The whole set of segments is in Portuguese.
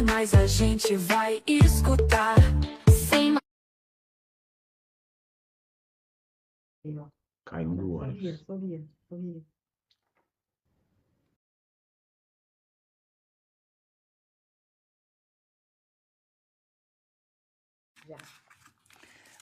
mas a gente vai escutar. Sem Caiu do ônibus. Sorria.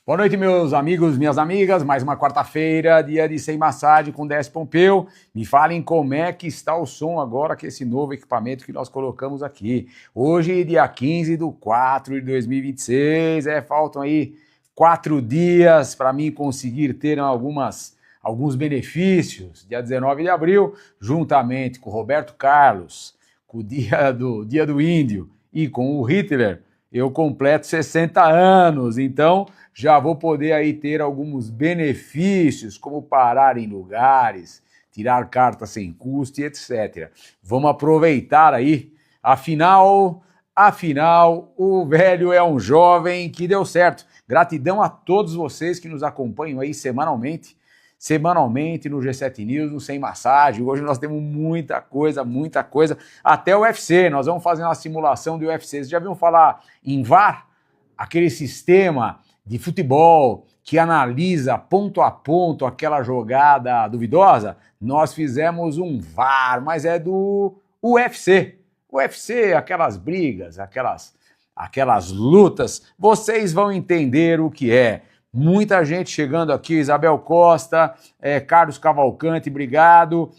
Boa noite, meus amigos, minhas amigas. Mais uma quarta-feira, dia de Sem Massagem com Décio Pompeu. Me falem como é que está o som agora com esse novo equipamento que nós colocamos aqui. Hoje, dia 15/4/2026. Faltam aí 4 dias para mim conseguir ter alguns benefícios. Dia 19 de abril, juntamente com o Roberto Carlos, com o dia do Índio e com o Hitler, eu completo 60 anos. Então, já vou poder aí ter alguns benefícios, como parar em lugares, tirar carta sem custo e etc. Vamos aproveitar aí. Afinal, o velho é um jovem que deu certo. Gratidão a todos vocês que nos acompanham aí semanalmente no G7 News, no Sem Massagem. Hoje nós temos muita coisa, até o UFC. Nós vamos fazer uma simulação do UFC. Vocês já viram falar em VAR? Aquele sistema de futebol que analisa ponto a ponto aquela jogada duvidosa? Nós fizemos um VAR, mas é do UFC. UFC, aquelas brigas, aquelas lutas, vocês vão entender o que é. Muita gente chegando aqui, Isabel Costa, Carlos Cavalcante, obrigado,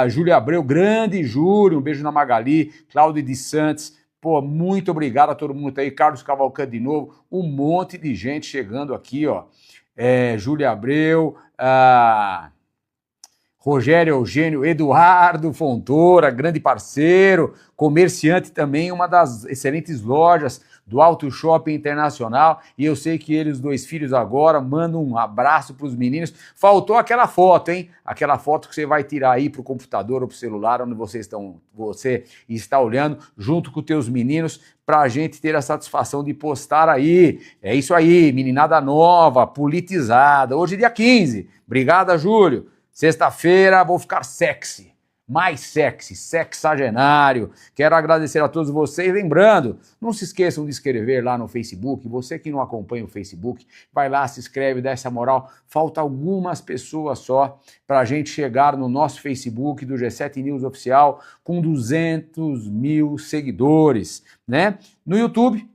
Júlia Abreu, grande Júlio, um beijo na Magali, Cláudio de Santos, pô, muito obrigado a todo mundo aí, Carlos Cavalcante de novo, um monte de gente chegando aqui, ó, Júlia Abreu, Rogério Eugênio, Eduardo Fontoura, grande parceiro, comerciante também, uma das excelentes lojas do Auto Shopping Internacional, e eu sei que ele e os 2 filhos agora mandam um abraço para os meninos. Faltou aquela foto, hein? Aquela foto que você vai tirar aí para o computador ou para o celular, onde você está olhando, junto com os teus meninos, para a gente ter a satisfação de postar aí. É isso aí, meninada nova, politizada. Hoje dia 15. Obrigado, Júlio. Sexta-feira vou ficar sexy, mais sexy, sexagenário. Quero agradecer a todos vocês. Lembrando, não se esqueçam de escrever lá no Facebook. Você que não acompanha o Facebook, vai lá, se inscreve, dá essa moral. Falta algumas pessoas só para a gente chegar no nosso Facebook do G7 News Oficial com 200 mil seguidores, né? No YouTube,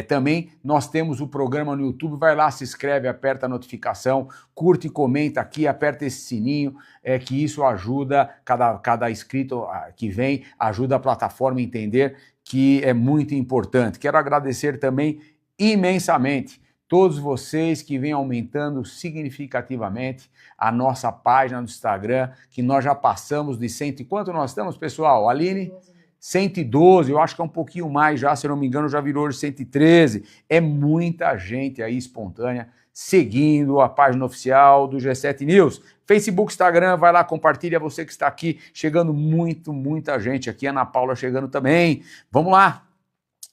também nós temos o programa no YouTube, vai lá, se inscreve, aperta a notificação, curte e comenta aqui, aperta esse sininho, que isso ajuda, cada inscrito que vem, ajuda a plataforma a entender que é muito importante. Quero agradecer também imensamente todos vocês que vêm aumentando significativamente a nossa página no Instagram, que nós já passamos de 100 e quanto nós estamos, pessoal? Aline? 112, eu acho que é um pouquinho mais já, se eu não me engano, já virou hoje 113. É muita gente aí espontânea seguindo a página oficial do G7 News. Facebook, Instagram, vai lá, compartilha, você que está aqui, chegando muita gente aqui, Ana Paula chegando também. Vamos lá!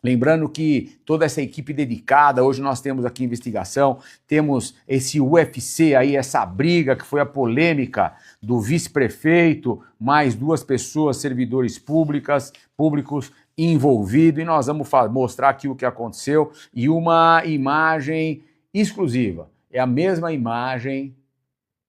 Lembrando que toda essa equipe dedicada, hoje nós temos aqui investigação, temos esse UFC aí, essa briga que foi a polêmica do vice-prefeito, mais 2 pessoas, servidores públicos envolvidos, e nós vamos mostrar aqui o que aconteceu e uma imagem exclusiva. É a mesma imagem,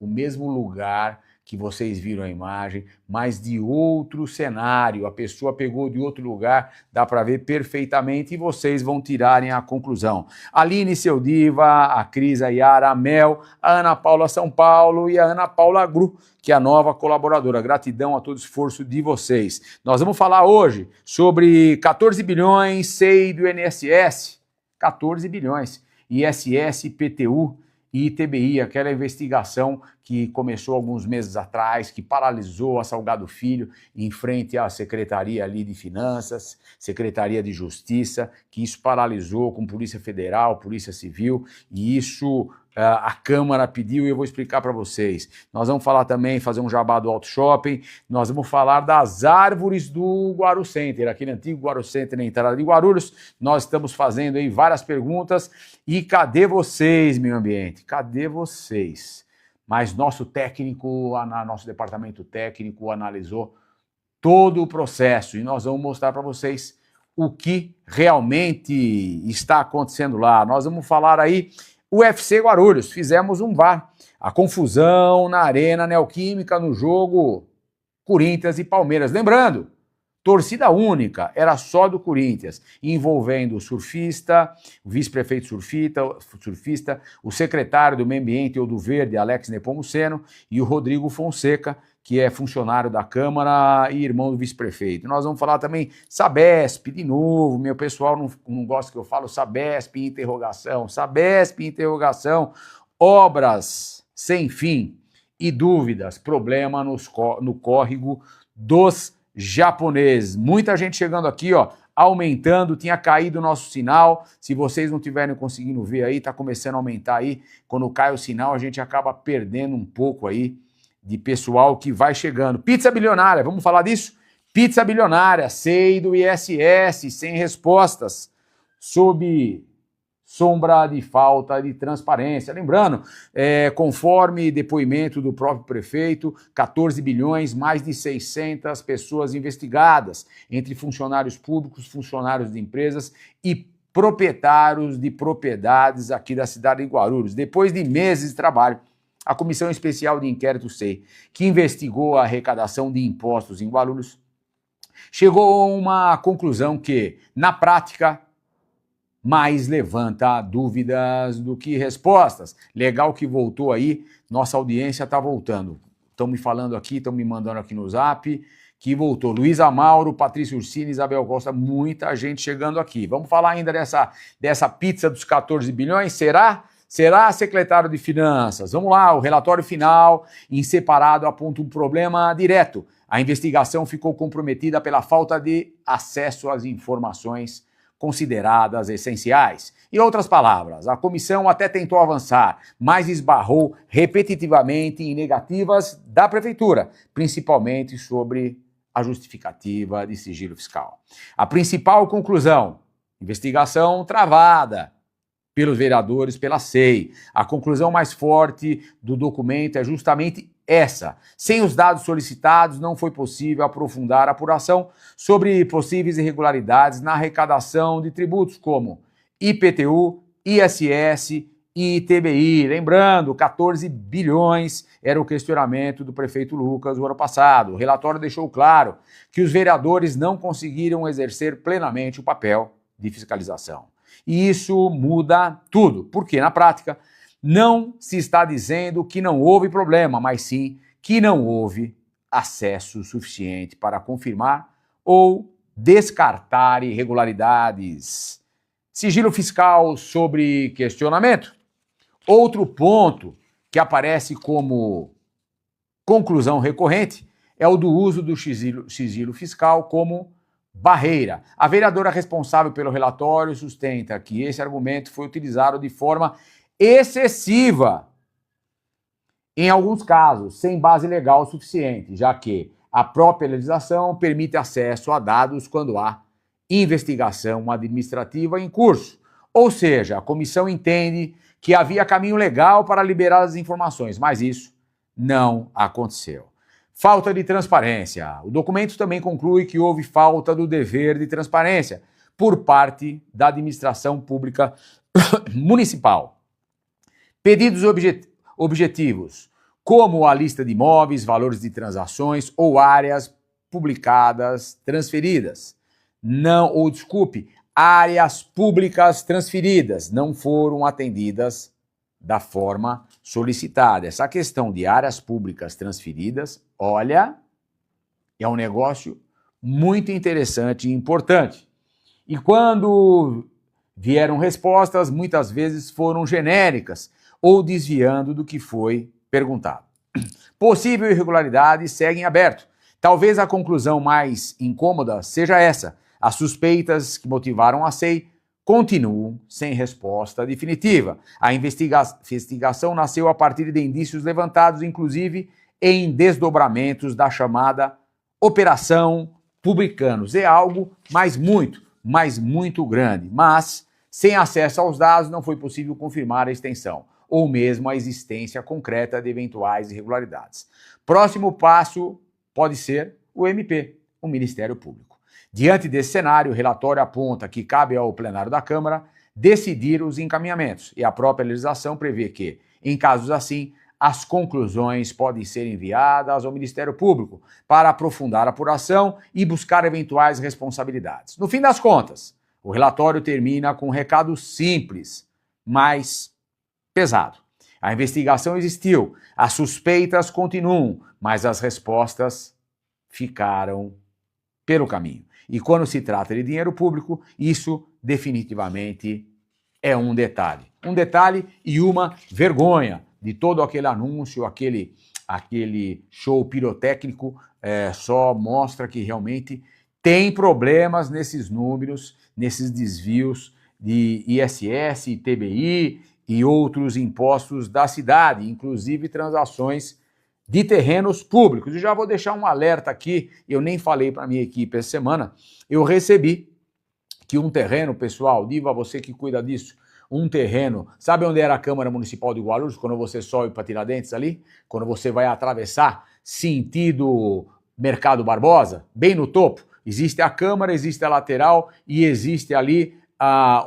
o mesmo lugar que vocês viram a imagem, mas de outro cenário. A pessoa pegou de outro lugar, dá para ver perfeitamente, e vocês vão tirarem a conclusão. Aline Seu Diva, a Cris, a Yara, a Mel, a Ana Paula São Paulo e a Ana Paula Gru, que é a nova colaboradora. Gratidão a todo o esforço de vocês. Nós vamos falar hoje sobre 14 bilhões, SEI do INSS, 14 bilhões, ISS, IPTU, e ITBI, aquela investigação que começou alguns meses atrás, que paralisou a Salgado Filho em frente à Secretaria ali de Finanças, Secretaria de Justiça, que isso paralisou com Polícia Federal, Polícia Civil, e isso a Câmara pediu e eu vou explicar para vocês. Nós vamos falar também, fazer um jabá do Auto Shopping, nós vamos falar das árvores do Guaru Center, aquele antigo Guaru Center na entrada de Guarulhos. Nós estamos fazendo aí várias perguntas e cadê vocês, meio ambiente? Cadê vocês? Mas nosso departamento técnico analisou todo o processo e nós vamos mostrar para vocês o que realmente está acontecendo lá. Nós vamos falar aí, UFC Guarulhos, fizemos um VAR. A confusão na Arena Neoquímica no jogo Corinthians e Palmeiras. Lembrando, torcida única, era só do Corinthians, envolvendo o surfista, o vice-prefeito surfista, o secretário do Meio Ambiente ou do Verde, Alex Nepomuceno, e o Rodrigo Fonseca, que é funcionário da Câmara e irmão do vice-prefeito. Nós vamos falar também Sabesp, de novo, meu pessoal não gosta que eu falo Sabesp, interrogação, obras sem fim e dúvidas, problema no córrego dos japoneses. Muita gente chegando aqui, ó, aumentando, tinha caído o nosso sinal. Se vocês não estiverem conseguindo ver aí, tá começando a aumentar aí. Quando cai o sinal, a gente acaba perdendo um pouco aí de pessoal que vai chegando. Pizza bilionária, vamos falar disso? Pizza bilionária, SEI do ISS, sem respostas, sob sombra de falta de transparência. Lembrando, conforme depoimento do próprio prefeito, 14 bilhões, mais de 600 pessoas investigadas, entre funcionários públicos, funcionários de empresas e proprietários de propriedades aqui da cidade de Guarulhos. Depois de meses de trabalho, a Comissão Especial de Inquérito SEI, que investigou a arrecadação de impostos em Guarulhos, chegou a uma conclusão que, na prática, mais levanta dúvidas do que respostas. Legal que voltou aí, nossa audiência está voltando. Estão me falando aqui, estão me mandando aqui no Zap, que voltou. Luiz Amauro, Patrício Ursini, Isabel Costa, muita gente chegando aqui. Vamos falar ainda dessa pizza dos 14 bilhões? Será? Será, secretário de Finanças? Vamos lá, o relatório final, em separado, aponta um problema direto. A investigação ficou comprometida pela falta de acesso às informações consideradas essenciais. Em outras palavras, a comissão até tentou avançar, mas esbarrou repetitivamente em negativas da prefeitura, principalmente sobre a justificativa de sigilo fiscal. A principal conclusão, investigação travada pelos vereadores, pela SEI. A conclusão mais forte do documento é justamente essa. Sem os dados solicitados, não foi possível aprofundar a apuração sobre possíveis irregularidades na arrecadação de tributos como IPTU, ISS e ITBI. Lembrando, 14 bilhões era o questionamento do prefeito Lucas no ano passado. O relatório deixou claro que os vereadores não conseguiram exercer plenamente o papel de fiscalização. E isso muda tudo, porque na prática não se está dizendo que não houve problema, mas sim que não houve acesso suficiente para confirmar ou descartar irregularidades. Sigilo fiscal sobre questionamento. Outro ponto que aparece como conclusão recorrente é o do uso do sigilo fiscal como barreira. A vereadora responsável pelo relatório sustenta que esse argumento foi utilizado de forma excessiva, em alguns casos, sem base legal suficiente, já que a própria legislação permite acesso a dados quando há investigação administrativa em curso. Ou seja, a comissão entende que havia caminho legal para liberar as informações, mas isso não aconteceu. Falta de transparência. O documento também conclui que houve falta do dever de transparência por parte da administração pública municipal. Pedidos objetivos, como a lista de imóveis, valores de transações ou áreas publicadas transferidas. Áreas públicas transferidas não foram atendidas da forma solicitada. Essa questão de áreas públicas transferidas, olha, é um negócio muito interessante e importante. E quando vieram respostas, muitas vezes foram genéricas ou desviando do que foi perguntado. Possível irregularidade segue em aberto. Talvez a conclusão mais incômoda seja essa. As suspeitas que motivaram a SEI continuam sem resposta definitiva. A investigação nasceu a partir de indícios levantados, inclusive, em desdobramentos da chamada Operação Publicanos. É algo mas muito grande. Mas, sem acesso aos dados, não foi possível confirmar a extensão ou mesmo a existência concreta de eventuais irregularidades. Próximo passo pode ser o MP, o Ministério Público. Diante desse cenário, o relatório aponta que cabe ao plenário da Câmara decidir os encaminhamentos e a própria legislação prevê que, em casos assim, as conclusões podem ser enviadas ao Ministério Público para aprofundar a apuração e buscar eventuais responsabilidades. No fim das contas, o relatório termina com um recado simples, mas pesado. A investigação existiu, as suspeitas continuam, mas as respostas ficaram pelo caminho. E quando se trata de dinheiro público, isso definitivamente é um detalhe. Um detalhe e uma vergonha de todo aquele anúncio, aquele show pirotécnico, só mostra que realmente tem problemas nesses números, nesses desvios de ISS, ITBI e outros impostos da cidade, inclusive transações de terrenos públicos. E já vou deixar um alerta aqui, eu nem falei para a minha equipe essa semana, eu recebi que um terreno, pessoal, digo a você que cuida disso, um terreno, sabe onde era a Câmara Municipal de Guarulhos, quando você sobe para Tiradentes ali? Quando você vai atravessar sentido Mercado Barbosa, bem no topo, existe a Câmara, existe a lateral e existe ali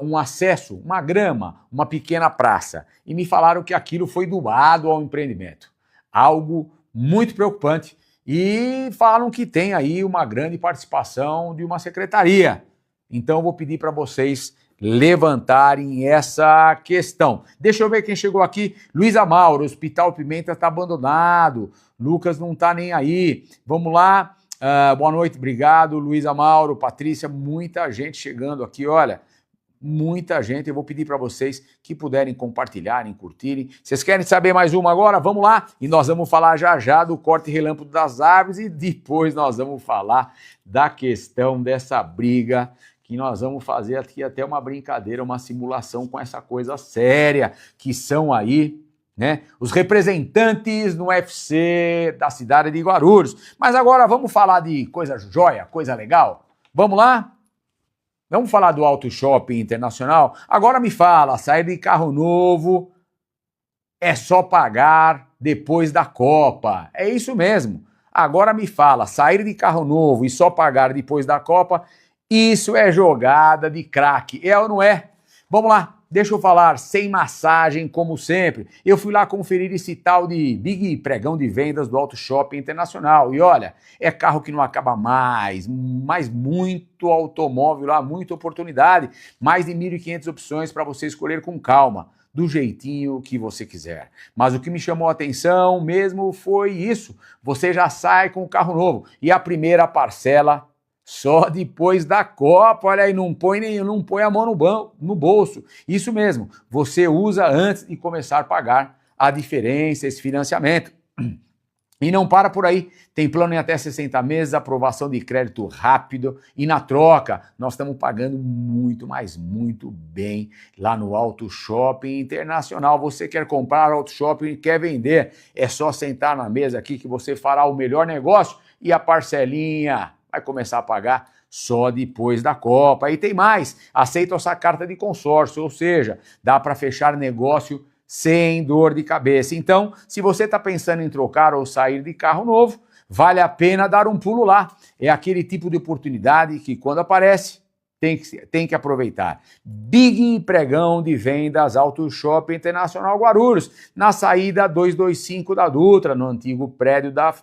um acesso, uma grama, uma pequena praça. E me falaram que aquilo foi doado ao empreendimento. Algo muito preocupante. E falam que tem aí uma grande participação de uma secretaria. Então eu vou pedir para vocês levantarem essa questão. Deixa eu ver quem chegou aqui. Luísa Mauro, Hospital Pimenta está abandonado. Lucas não está nem aí. Vamos lá. Boa noite, obrigado. Luísa Mauro, Patrícia, muita gente chegando aqui, olha. Muita gente, eu vou pedir para vocês que puderem compartilharem, curtirem. Vocês querem saber mais uma agora? Vamos lá! E nós vamos falar já já do corte relâmpago das árvores e depois nós vamos falar da questão dessa briga, que nós vamos fazer aqui até uma brincadeira, uma simulação com essa coisa séria, que são aí, né, os representantes no UFC da cidade de Guarulhos. Mas agora vamos falar de coisa jóia, coisa legal? Vamos lá? Vamos falar do Auto Shopping Internacional? Agora me fala, sair de carro novo é só pagar depois da Copa. É isso mesmo. Agora me fala, sair de carro novo e só pagar depois da Copa, isso é jogada de craque. É ou não é? Vamos lá, deixa eu falar, sem massagem como sempre. Eu fui lá conferir esse tal de Big Pregão de Vendas do Auto Shopping Internacional. E olha, é carro que não acaba mais, mas muito automóvel lá, muita oportunidade. Mais de 1.500 opções para você escolher com calma, do jeitinho que você quiser. Mas o que me chamou a atenção mesmo foi isso. Você já sai com o carro novo e a primeira parcela só depois da Copa, olha aí, não põe a mão no bolso. Isso mesmo, você usa antes de começar a pagar a diferença, esse financiamento. E não para por aí, tem plano em até 60 meses, aprovação de crédito rápido e na troca nós estamos pagando muito, mas muito bem lá no Auto Shopping Internacional. Você quer comprar Auto Shopping, quer vender, é só sentar na mesa aqui que você fará o melhor negócio e a parcelinha vai começar a pagar só depois da Copa. E tem mais, aceita essa carta de consórcio, ou seja, dá para fechar negócio sem dor de cabeça. Então, se você está pensando em trocar ou sair de carro novo, vale a pena dar um pulo lá. É aquele tipo de oportunidade que quando aparece, tem que aproveitar. Big Pregão de Vendas Auto Shopping Internacional Guarulhos, na saída 225 da Dutra, no antigo prédio da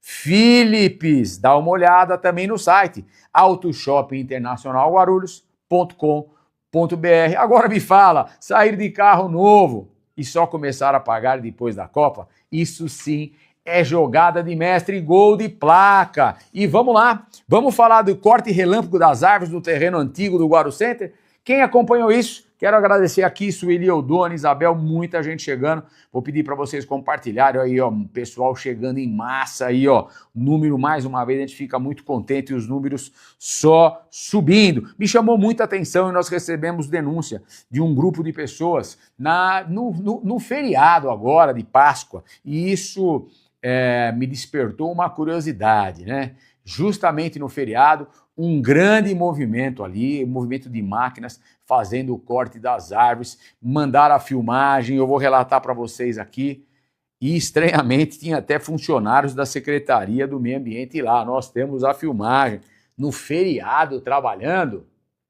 Philips. Dá uma olhada também no site autoshoppinginternacionalguarulhos.com.br. Agora me fala, sair de carro novo e só começar a pagar depois da Copa, isso sim é jogada de mestre, gol de placa. E vamos lá, vamos falar do corte relâmpago das árvores do terreno antigo do Guaru Center. Quem acompanhou isso? Quero agradecer aqui, Sueli, Eudônia, Isabel, muita gente chegando. Vou pedir para vocês compartilharem aí, ó, pessoal chegando em massa aí, ó. Número, mais uma vez, a gente fica muito contente e os números só subindo. Me chamou muita atenção e nós recebemos denúncia de um grupo de pessoas no feriado agora de Páscoa. E isso me despertou uma curiosidade, né? Justamente no feriado, um grande movimento ali, um movimento de máquinas fazendo o corte das árvores, mandaram a filmagem, eu vou relatar para vocês aqui, e estranhamente tinha até funcionários da Secretaria do Meio Ambiente lá, nós temos a filmagem, no feriado trabalhando?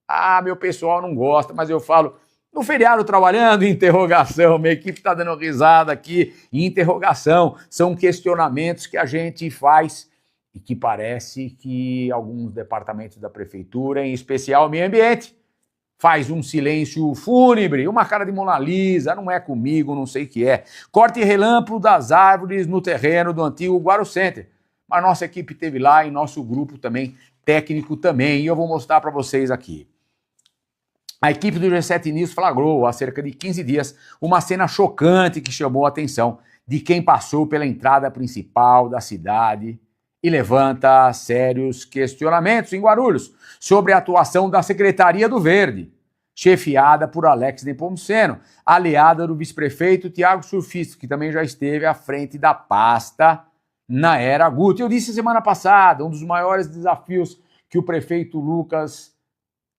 Ah, meu pessoal não gosta, mas eu falo, no feriado trabalhando, interrogação, minha equipe está dando risada aqui, interrogação, são questionamentos que a gente faz e que parece que alguns departamentos da prefeitura, em especial o meio ambiente, faz um silêncio fúnebre, uma cara de Mona Lisa, não é comigo, não sei o que é. Corte relâmpago das árvores no terreno do antigo Guaru Center. Mas nossa equipe esteve lá e nosso grupo também, técnico também, e eu vou mostrar para vocês aqui. A equipe do G7 News flagrou há cerca de 15 dias uma cena chocante que chamou a atenção de quem passou pela entrada principal da cidade e levanta sérios questionamentos em Guarulhos sobre a atuação da Secretaria do Verde, chefiada por Alex Nepomuceno, aliada do vice-prefeito Tiago Surfisto, que também já esteve à frente da pasta na era Guti. Eu disse semana passada, um dos maiores desafios que o prefeito Lucas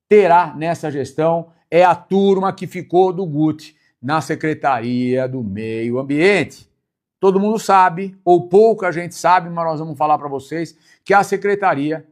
terá nessa gestão é a turma que ficou do Guti na Secretaria do Meio Ambiente. Todo mundo sabe, ou pouca gente sabe, mas nós vamos falar para vocês que a secretaria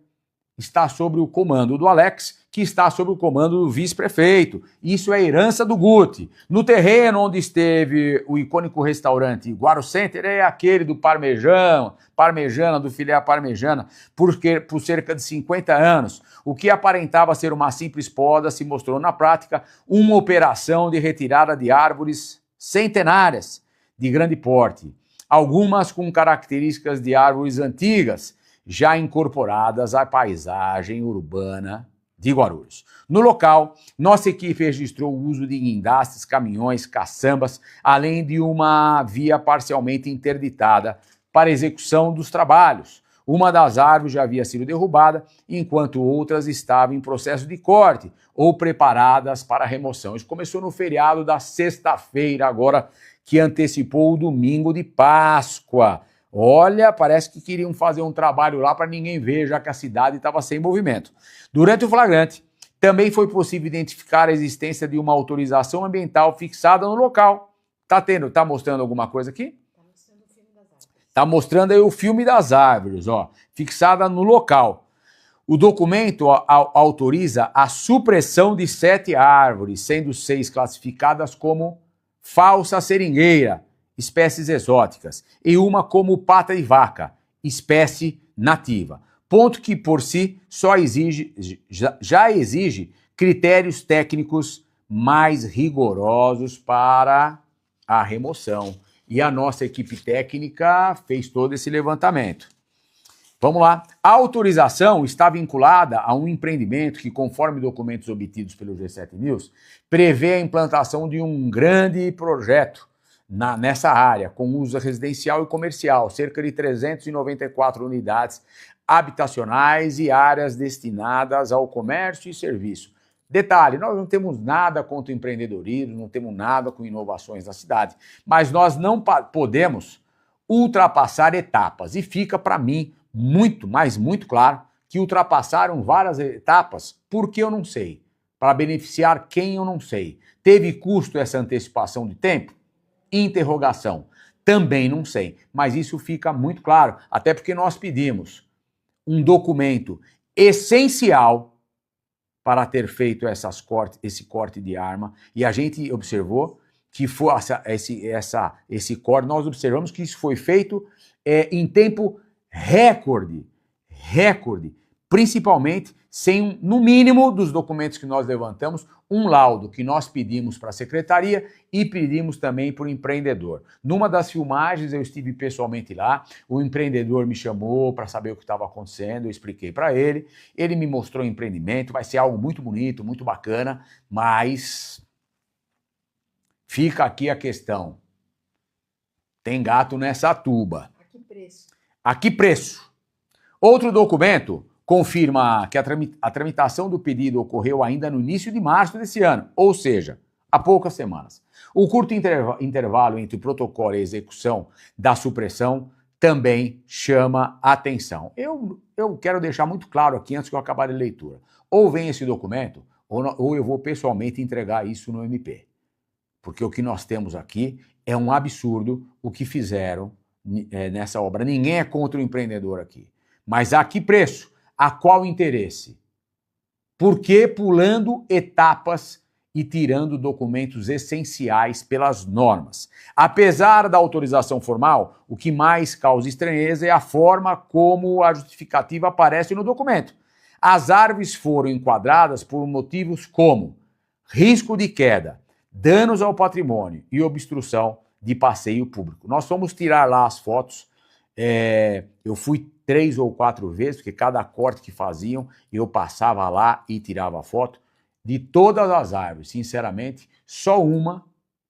está sob o comando do Alex, que está sob o comando do vice-prefeito. Isso é herança do Guti. No terreno onde esteve o icônico restaurante Guaru Center, é aquele do parmejana, do filé parmejana, por cerca de 50 anos. O que aparentava ser uma simples poda se mostrou na prática uma operação de retirada de árvores centenárias de grande porte, algumas com características de árvores antigas, já incorporadas à paisagem urbana de Guarulhos. No local, nossa equipe registrou o uso de guindastes, caminhões, caçambas, além de uma via parcialmente interditada para execução dos trabalhos. Uma das árvores já havia sido derrubada, enquanto outras estavam em processo de corte ou preparadas para remoção. Isso começou no feriado da sexta-feira, agora que antecipou o domingo de Páscoa. Olha, parece que queriam fazer um trabalho lá para ninguém ver, já que a cidade estava sem movimento. Durante o flagrante, também foi possível identificar a existência de uma autorização ambiental fixada no local. Tá mostrando alguma coisa aqui? Tá mostrando aí o filme das árvores, ó, fixada no local. O documento autoriza a supressão de 7 árvores, sendo 6 classificadas como falsa seringueira, espécies exóticas, e uma como pata de vaca, espécie nativa. Ponto que, por si, já exige critérios técnicos mais rigorosos para a remoção. E a nossa equipe técnica fez todo esse levantamento. Vamos lá. A autorização está vinculada a um empreendimento que, conforme documentos obtidos pelo G7 News, prevê a implantação de um grande projeto nessa área, com uso residencial e comercial, cerca de 394 unidades habitacionais e áreas destinadas ao comércio e serviço. Detalhe, nós não temos nada contra o empreendedorismo, não temos nada com inovações na cidade, mas nós não podemos ultrapassar etapas. E fica para mim muito, mas muito claro, que ultrapassaram várias etapas porque eu não sei, para beneficiar quem eu não sei. Teve custo essa antecipação de tempo? Interrogação. Também não sei, mas isso fica muito claro, até porque nós pedimos um documento essencial para ter feito esse corte de arma, e a gente observou que foi esse corte, nós observamos que isso foi feito em tempo recorde, principalmente sem, no mínimo dos documentos que nós levantamos, um laudo que nós pedimos para a secretaria e pedimos também para o empreendedor. Numa das filmagens eu estive pessoalmente lá, o empreendedor me chamou para saber o que estava acontecendo, eu expliquei para ele, ele me mostrou o empreendimento, vai ser algo muito bonito, muito bacana, mas fica aqui a questão, tem gato nessa tuba. A que preço? A que preço? Outro documento confirma que a tramitação do pedido ocorreu ainda no início de março desse ano, ou seja, há poucas semanas. O curto intervalo entre o protocolo e a execução da supressão também chama atenção. Eu quero deixar muito claro aqui, antes que eu acabar a leitura. Ou vem esse documento, ou eu vou pessoalmente entregar isso no MP. Porque o que nós temos aqui é um absurdo o que fizeram nessa obra. Ninguém é contra o empreendedor aqui. Mas a que preço? A qual interesse? Por que pulando etapas e tirando documentos essenciais pelas normas? Apesar da autorização formal, o que mais causa estranheza é a forma como a justificativa aparece no documento. As árvores foram enquadradas por motivos como risco de queda, danos ao patrimônio e obstrução de passeio público. Nós fomos tirar lá as fotos, eu fui 3 ou 4 vezes, porque cada corte que faziam, eu passava lá e tirava a foto de todas as árvores. Sinceramente, só uma,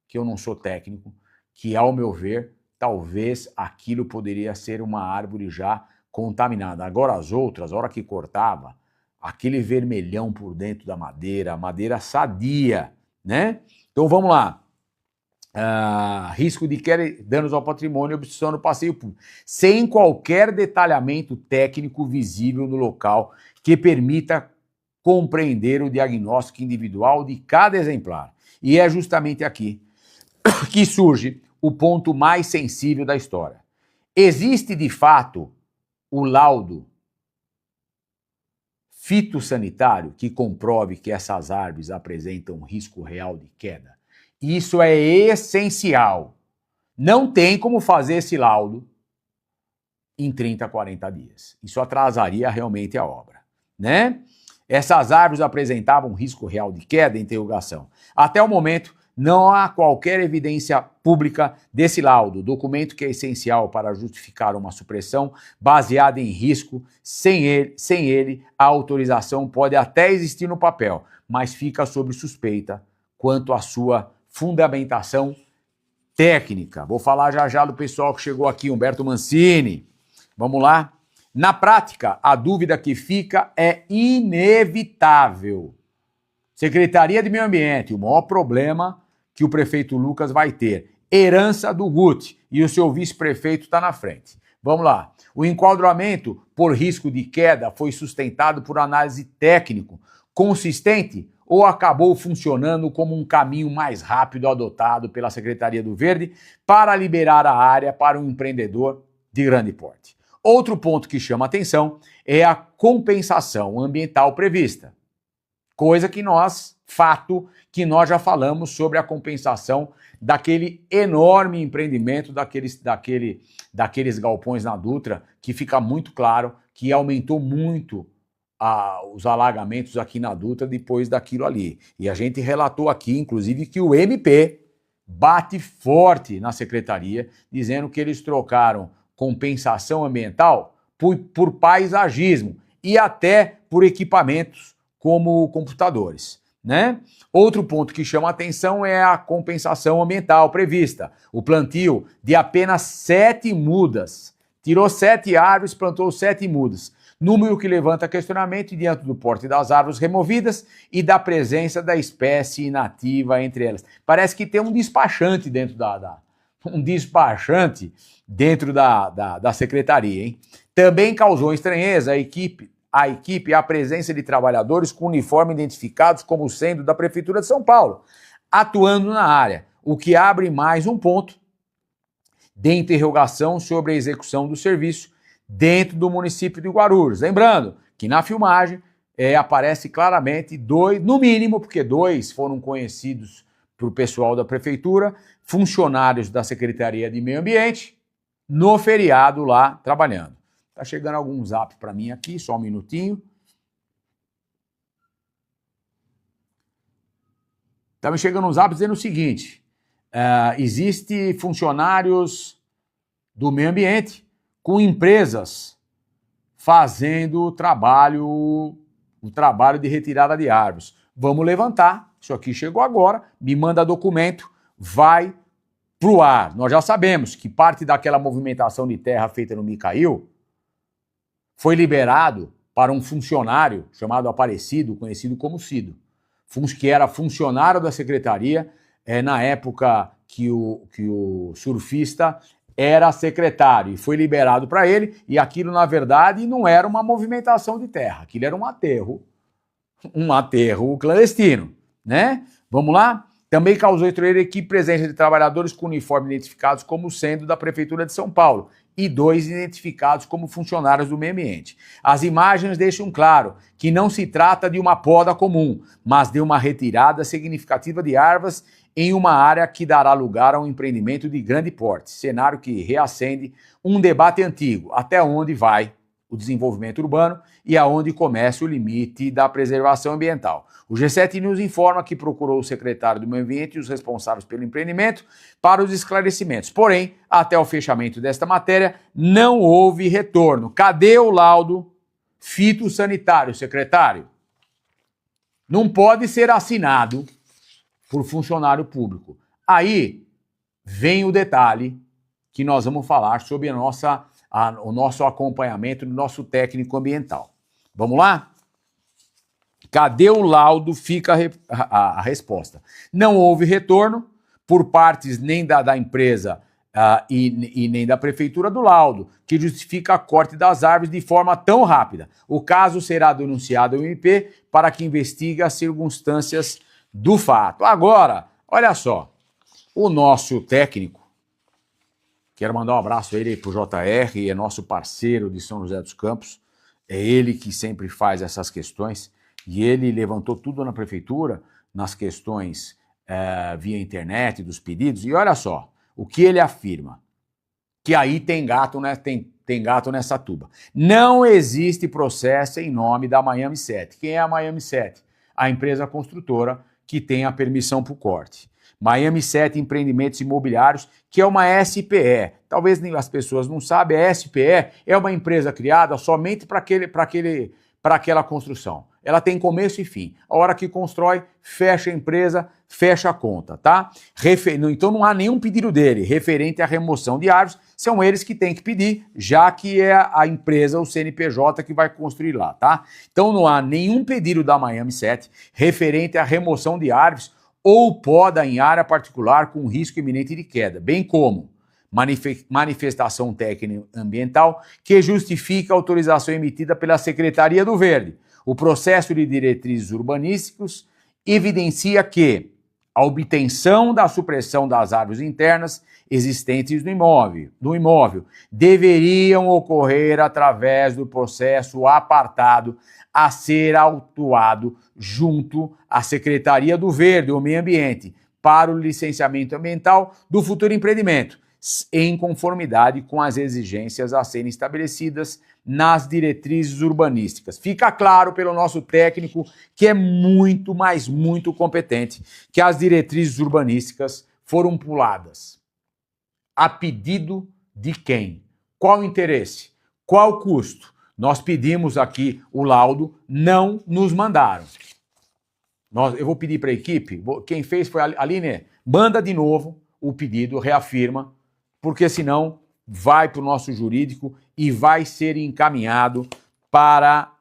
que eu não sou técnico, que ao meu ver, talvez aquilo poderia ser uma árvore já contaminada. Agora as outras, a hora que cortava, aquele vermelhão por dentro da madeira, madeira sadia, né? Então vamos lá. Risco de queda, danos ao patrimônio e obstrução no passeio público, sem qualquer detalhamento técnico visível no local que permita compreender o diagnóstico individual de cada exemplar. E é justamente aqui que surge o ponto mais sensível da história. Existe, de fato, o laudo fitossanitário que comprove que essas árvores apresentam risco real de queda? Isso é essencial. Não tem como fazer esse laudo em 30, 40 dias. Isso atrasaria realmente a obra, né? Essas árvores apresentavam risco real de queda? Interrogação. Até o momento, não há qualquer evidência pública desse laudo, documento que é essencial para justificar uma supressão baseada em risco. Sem ele, a autorização pode até existir no papel, mas fica sob suspeita quanto à sua fundamentação técnica. Vou falar já já do pessoal que chegou aqui, Humberto Mancini. Vamos lá? Na prática, a dúvida que fica é inevitável. Secretaria de Meio Ambiente, o maior problema que o prefeito Lucas vai ter. Herança do Guti e o seu vice-prefeito está na frente. Vamos lá. O enquadramento por risco de queda foi sustentado por análise técnico consistente ou acabou funcionando como um caminho mais rápido adotado pela Secretaria do Verde para liberar a área para um empreendedor de grande porte? Outro ponto que chama atenção é a compensação ambiental prevista. Coisa que fato que nós já falamos sobre a compensação daquele enorme empreendimento, daqueles galpões na Dutra, que fica muito claro que aumentou muito os alagamentos aqui na Dutra depois daquilo ali. E a gente relatou aqui, inclusive, que o MP bate forte na secretaria, dizendo que eles trocaram compensação ambiental por paisagismo e até por equipamentos como computadores, né? Outro ponto que chama a atenção é a compensação ambiental prevista. O plantio de apenas 7 mudas. Tirou 7 árvores, plantou 7 mudas. Número que levanta questionamento diante do porte das árvores removidas e da presença da espécie inativa entre elas. Parece que tem um despachante dentro da secretaria, hein? Também causou estranheza a equipe a presença de trabalhadores com uniforme identificados como sendo da Prefeitura de São Paulo, atuando na área, o que abre mais um ponto de interrogação sobre a execução do serviço dentro do município de Guarulhos. Lembrando que na filmagem aparece claramente 2, no mínimo, porque 2 foram conhecidos para o pessoal da Prefeitura, funcionários da Secretaria de Meio Ambiente, no feriado lá trabalhando. Tá chegando algum zap para mim aqui, só um minutinho. Tá me chegando um zap dizendo o seguinte: existe funcionários do meio ambiente com empresas fazendo o trabalho de retirada de árvores. Vamos levantar, isso aqui chegou agora, me manda documento, vai pro ar. Nós já sabemos que parte daquela movimentação de terra feita no Micail foi liberado para um funcionário chamado Aparecido, conhecido como Cido, que era funcionário da secretaria na época que o surfista era secretário, e foi liberado para ele, e aquilo, na verdade, não era uma movimentação de terra, aquilo era um aterro clandestino, né? Vamos lá? Também causou estranheza a equipe presença de trabalhadores com uniforme identificados como sendo da Prefeitura de São Paulo e 2 identificados como funcionários do meio ambiente. As imagens deixam claro que não se trata de uma poda comum, mas de uma retirada significativa de árvores em uma área que dará lugar a um empreendimento de grande porte, cenário que reacende um debate antigo, até onde vai o desenvolvimento urbano e aonde começa o limite da preservação ambiental. O G7 News informa que procurou o secretário do Meio Ambiente e os responsáveis pelo empreendimento para os esclarecimentos. Porém, até o fechamento desta matéria, não houve retorno. Cadê o laudo fitossanitário, secretário? Não pode ser assinado por funcionário público. Aí vem o detalhe que nós vamos falar sobre o nosso acompanhamento do nosso técnico ambiental. Vamos lá? Cadê o laudo? Fica a resposta. Não houve retorno por partes nem da empresa e nem da prefeitura do laudo, que justifica a corte das árvores de forma tão rápida. O caso será denunciado ao MP para que investigue as circunstâncias do fato. Agora, olha só, o nosso técnico, quero mandar um abraço a ele para o JR, é nosso parceiro de São José dos Campos, é ele que sempre faz essas questões, e ele levantou tudo na prefeitura, nas questões via internet, dos pedidos, e olha só, o que ele afirma, que aí tem gato, né, tem gato nessa tuba. Não existe processo em nome da Miami 7. Quem é a Miami 7? A empresa construtora que tem a permissão para o corte. Miami 7 Empreendimentos Imobiliários, que é uma SPE. Talvez as pessoas não sabem, a SPE é uma empresa criada somente para aquela construção. Ela tem começo e fim. A hora que constrói, fecha a empresa, fecha a conta, tá? Então não há nenhum pedido dele referente à remoção de árvores, são eles que têm que pedir, já que é a empresa, o CNPJ, que vai construir lá, tá? Então não há nenhum pedido da Miami 7 referente à remoção de árvores ou poda em área particular com risco iminente de queda, bem como manifestação técnica ambiental que justifica a autorização emitida pela Secretaria do Verde. O processo de diretrizes urbanísticos evidencia que a obtenção da supressão das árvores internas existentes no imóvel deveriam ocorrer através do processo apartado a ser autuado junto à Secretaria do Verde ou Meio Ambiente para o licenciamento ambiental do futuro empreendimento, em conformidade com as exigências a serem estabelecidas nas diretrizes urbanísticas. Fica claro pelo nosso técnico que é muito, mas muito competente, que as diretrizes urbanísticas foram puladas. A pedido de quem? Qual o interesse? Qual o custo? Nós pedimos aqui o laudo, não nos mandaram. Eu vou pedir para a equipe, quem fez foi a Aline, manda de novo o pedido, reafirma, porque senão vai para o nosso jurídico e vai ser encaminhado para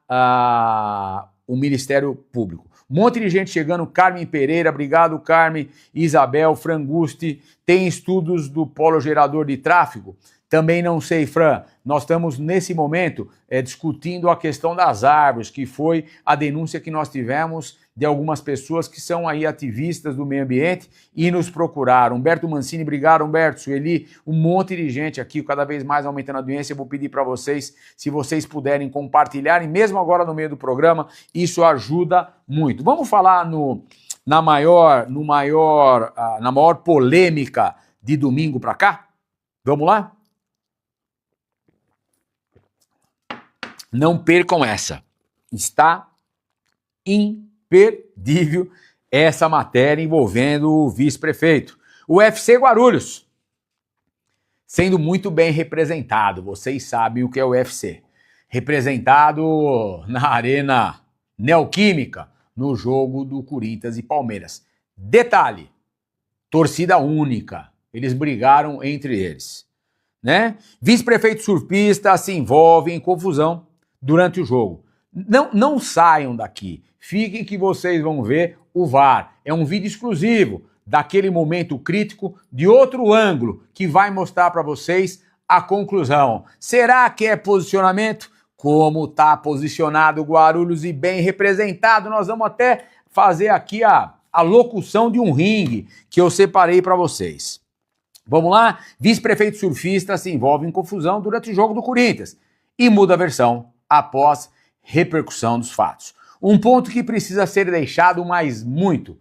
o Ministério Público. Um monte de gente chegando, Carmen Pereira, obrigado Carmen, Isabel, Frangusti, tem estudos do polo gerador de tráfego? Também não sei, Fran, nós estamos nesse momento discutindo a questão das árvores, que foi a denúncia que nós tivemos de algumas pessoas que são aí ativistas do meio ambiente e nos procuraram. Humberto Mancini, obrigado Humberto, Sueli, um monte de gente aqui, cada vez mais aumentando a audiência. Eu vou pedir para vocês, se vocês puderem compartilharem, mesmo agora no meio do programa, isso ajuda muito. Vamos falar na maior polêmica de domingo para cá? Vamos lá? Não percam essa. Está imperdível essa matéria envolvendo o vice-prefeito. O UFC Guarulhos, sendo muito bem representado, vocês sabem o que é o UFC. Representado na Arena Neoquímica, no jogo do Corinthians e Palmeiras. Detalhe, torcida única, eles brigaram entre eles. Né? Vice-prefeito surfista se envolve em confusão durante o jogo. Não saiam daqui, fiquem que vocês vão ver o VAR. É um vídeo exclusivo daquele momento crítico de outro ângulo que vai mostrar para vocês a conclusão. Será que é posicionamento? Como está posicionado o Guarulhos e bem representado, nós vamos até fazer aqui a locução de um ringue que eu separei para vocês. Vamos lá? Vice-prefeito surfista se envolve em confusão durante o jogo do Corinthians e muda a versão após repercussão dos fatos. Um ponto que precisa ser deixado mais muito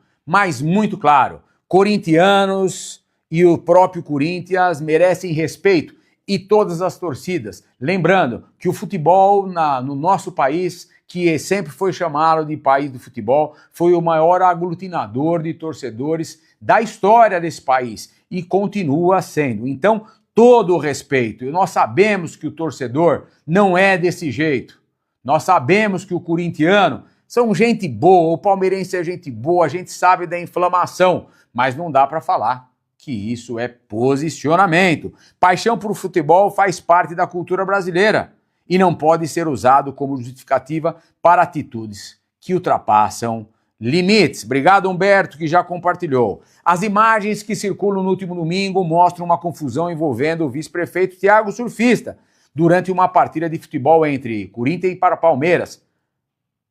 claro. Corintianos e o próprio Corinthians merecem respeito e todas as torcidas. Lembrando que o futebol no nosso país, que sempre foi chamado de país do futebol, foi o maior aglutinador de torcedores da história desse país e continua sendo. Então, todo o respeito. E nós sabemos que o torcedor não é desse jeito. Nós sabemos que o corintiano são gente boa, o palmeirense é gente boa, a gente sabe da inflamação, mas não dá para falar que isso é posicionamento. Paixão por futebol faz parte da cultura brasileira e não pode ser usado como justificativa para atitudes que ultrapassam limites. Obrigado, Humberto, que já compartilhou. As imagens que circulam no último domingo mostram uma confusão envolvendo o vice-prefeito Thiago Surfista durante uma partida de futebol entre Corinthians e Palmeiras.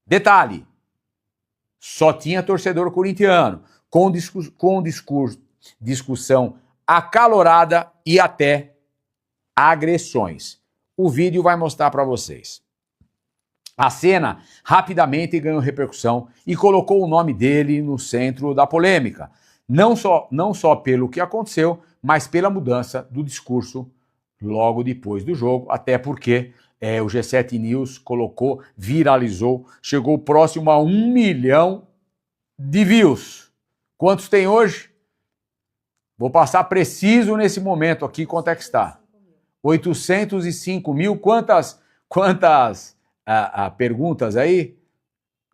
Detalhe, só tinha torcedor corintiano, com discussão acalorada e até agressões. O vídeo vai mostrar para vocês. A cena rapidamente ganhou repercussão e colocou o nome dele no centro da polêmica. Não só pelo que aconteceu, mas pela mudança do discurso logo depois do jogo, até porque o G7 News colocou, viralizou, chegou próximo a 1 milhão de views. Quantos tem hoje? Vou passar preciso nesse momento aqui quanto é que está. 805 mil. Quantas perguntas aí?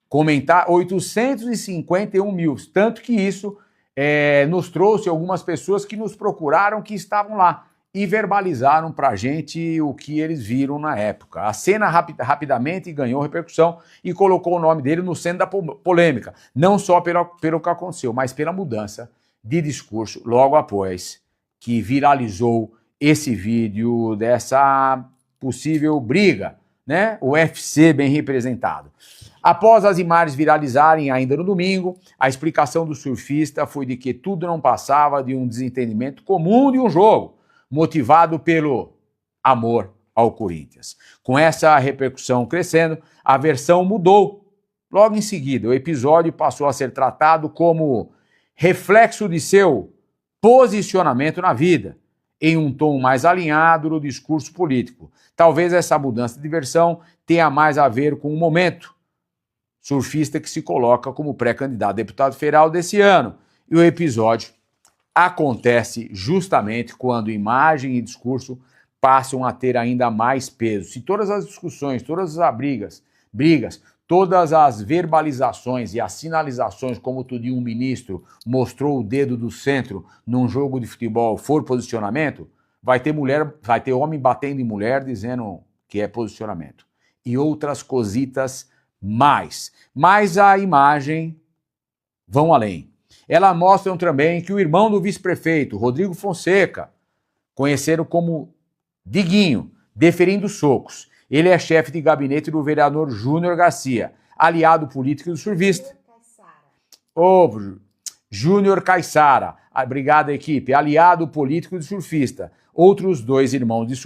Comentar 851 mil. Tanto que isso nos trouxe algumas pessoas que nos procuraram, que estavam lá e verbalizaram para a gente o que eles viram na época. A cena rapidamente ganhou repercussão e colocou o nome dele no centro da polêmica, não só pelo que aconteceu, mas pela mudança de discurso logo após que viralizou esse vídeo dessa possível briga, né? O UFC bem representado. Após as imagens viralizarem ainda no domingo, a explicação do surfista foi de que tudo não passava de um desentendimento comum de um jogo, motivado pelo amor ao Corinthians. Com essa repercussão crescendo, a versão mudou. Logo em seguida, o episódio passou a ser tratado como reflexo de seu posicionamento na vida, em um tom mais alinhado no discurso político. Talvez essa mudança de versão tenha mais a ver com o momento. Surfista que se coloca como pré-candidato a deputado federal desse ano. E o episódio acontece justamente quando imagem e discurso passam a ter ainda mais peso. Se todas as discussões, todas as brigas, todas as verbalizações e as sinalizações, como outro dia um ministro mostrou o dedo do centro num jogo de futebol, for posicionamento, vai ter homem batendo em mulher dizendo que é posicionamento. E outras cositas mais. Mas a imagem vão além. Elas mostram também que o irmão do vice-prefeito, Rodrigo Fonseca, conhecido como Diguinho, deferindo socos. Ele é chefe de gabinete do vereador Júnior Garcia, aliado político do surfista. Júnior Caiçara, obrigado equipe, aliado político do surfista. Outros dois irmãos de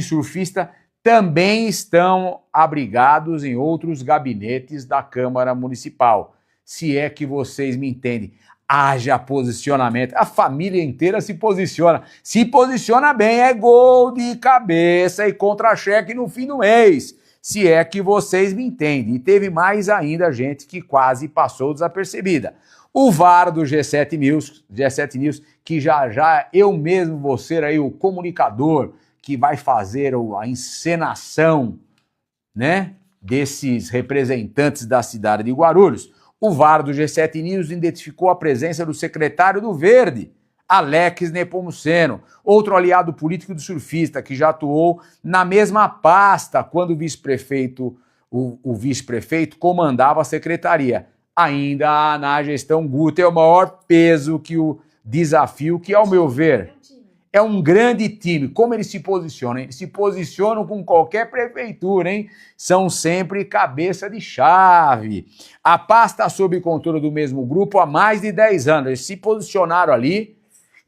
surfista também estão abrigados em outros gabinetes da Câmara Municipal. Se é que vocês me entendem, haja posicionamento. A família inteira se posiciona. Se posiciona bem, é gol de cabeça e contra-cheque no fim do mês. Se é que vocês me entendem. E teve mais ainda gente que quase passou desapercebida. O VAR do G7 News, que já eu mesmo vou ser aí o comunicador que vai fazer a encenação, né, desses representantes da cidade de Guarulhos. O VAR do G7 News identificou a presença do secretário do Verde, Alex Nepomuceno, outro aliado político do surfista, que já atuou na mesma pasta quando o vice-prefeito comandava a secretaria. Ainda na gestão Guto é o maior peso que o desafio, que ao meu ver É um grande time. Como eles se posicionam? Eles se posicionam com qualquer prefeitura, hein? São sempre cabeça de chave. A paz está sob controle do mesmo grupo há mais de 10 anos. Eles se posicionaram ali,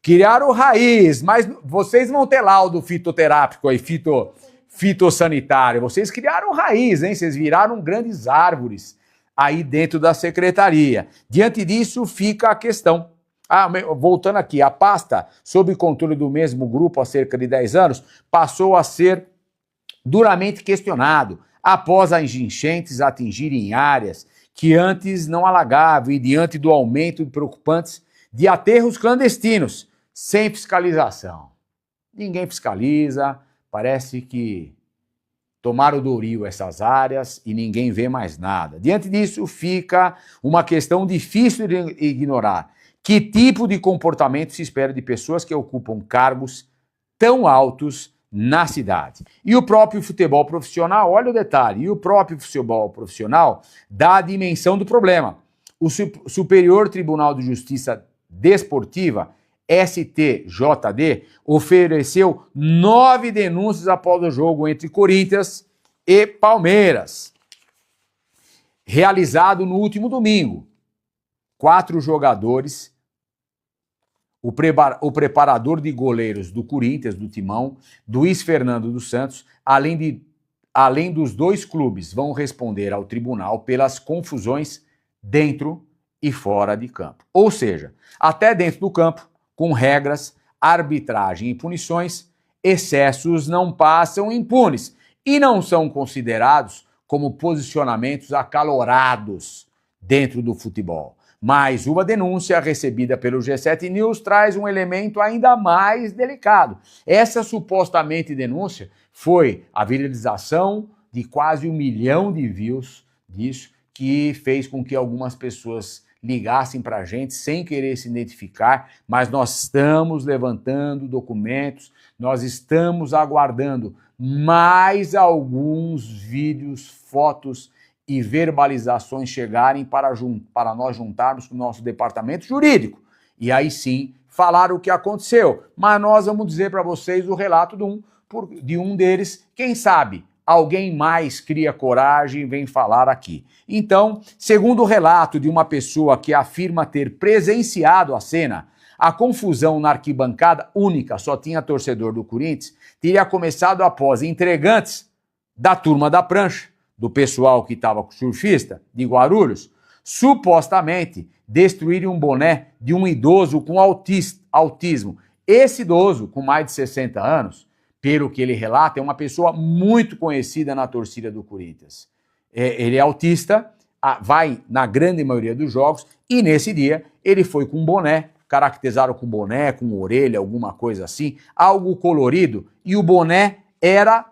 criaram raiz, mas vocês vão ter laudo fitoterápico aí, fitossanitário. Vocês criaram raiz, hein? Vocês viraram grandes árvores aí dentro da secretaria. Diante disso, fica a questão. Voltando aqui, a pasta, sob controle do mesmo grupo há cerca de 10 anos, passou a ser duramente questionado após as enchentes atingirem áreas que antes não alagavam e diante do aumento preocupantes de aterros clandestinos, sem fiscalização. Ninguém fiscaliza, parece que tomaram do rio essas áreas e ninguém vê mais nada. Diante disso, fica uma questão difícil de ignorar. Que tipo de comportamento se espera de pessoas que ocupam cargos tão altos na cidade? E o próprio futebol profissional, olha o detalhe, e o próprio futebol profissional dá a dimensão do problema. O Superior Tribunal de Justiça Desportiva, STJD, ofereceu 9 denúncias após o jogo entre Corinthians e Palmeiras, realizado no último domingo. 4 jogadores, o preparador de goleiros do Corinthians, do Timão, Luiz Fernando dos Santos, além dos 2 clubes, vão responder ao tribunal pelas confusões dentro e fora de campo. Ou seja, até dentro do campo, com regras, arbitragem e punições, excessos não passam impunes e não são considerados como posicionamentos acalorados dentro do futebol. Mas uma denúncia recebida pelo G7 News traz um elemento ainda mais delicado. Essa supostamente denúncia foi a viralização de quase 1 milhão de views disso, que fez com que algumas pessoas ligassem para a gente sem querer se identificar, mas nós estamos levantando documentos, nós estamos aguardando mais alguns vídeos, fotos e verbalizações chegarem para nós juntarmos com o nosso departamento jurídico. E aí sim, falar o que aconteceu. Mas nós vamos dizer para vocês o relato de um deles. Quem sabe alguém mais cria coragem e vem falar aqui. Então, segundo o relato de uma pessoa que afirma ter presenciado a cena, a confusão na arquibancada única, só tinha torcedor do Corinthians, teria começado após entregantes da turma da prancha, do pessoal que estava com surfista, de Guarulhos, supostamente destruírem um boné de um idoso com autismo. Esse idoso, com mais de 60 anos, pelo que ele relata, é uma pessoa muito conhecida na torcida do Corinthians. Ele é autista, vai na grande maioria dos jogos, e nesse dia ele foi com um boné, caracterizaram com boné, com orelha, alguma coisa assim, algo colorido, e o boné era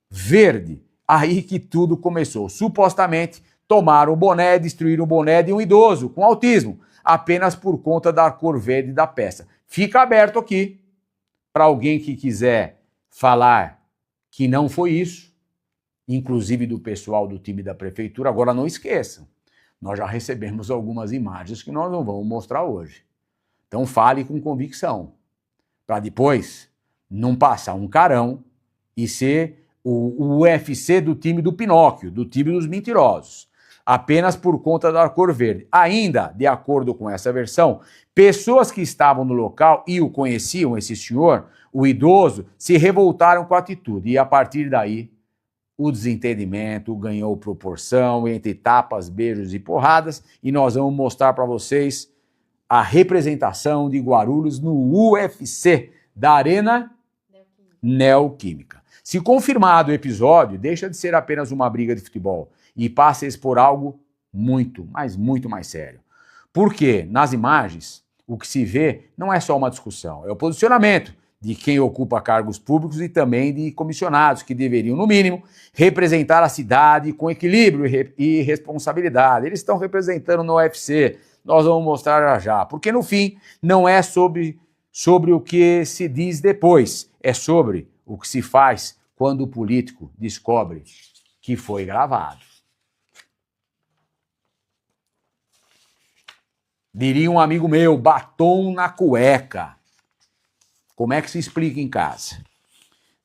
verde. Aí que tudo começou. Supostamente, tomaram o boné, destruíram o boné de um idoso com autismo, apenas por conta da cor verde da peça. Fica aberto aqui para alguém que quiser falar que não foi isso, inclusive do pessoal do time da prefeitura. Agora não esqueçam, nós já recebemos algumas imagens que nós não vamos mostrar hoje. Então fale com convicção, para depois não passar um carão e ser o UFC do time do Pinóquio, do time dos mentirosos, apenas por conta da cor verde. Ainda, de acordo com essa versão, pessoas que estavam no local e o conheciam, esse senhor, o idoso, se revoltaram com a atitude e a partir daí o desentendimento ganhou proporção entre tapas, beijos e porradas e nós vamos mostrar para vocês a representação de Guarulhos no UFC da Arena Neoquímica. Se confirmado o episódio, deixa de ser apenas uma briga de futebol e passa a expor algo muito, mas muito mais sério. Porque nas imagens, o que se vê não é só uma discussão, é o posicionamento de quem ocupa cargos públicos e também de comissionados que deveriam, no mínimo, representar a cidade com equilíbrio e responsabilidade. Eles estão representando no UFC, nós vamos mostrar já já, porque no fim não é sobre o que se diz depois, é sobre o que se faz quando o político descobre que foi gravado. Diria um amigo meu, batom na cueca. Como é que se explica em casa?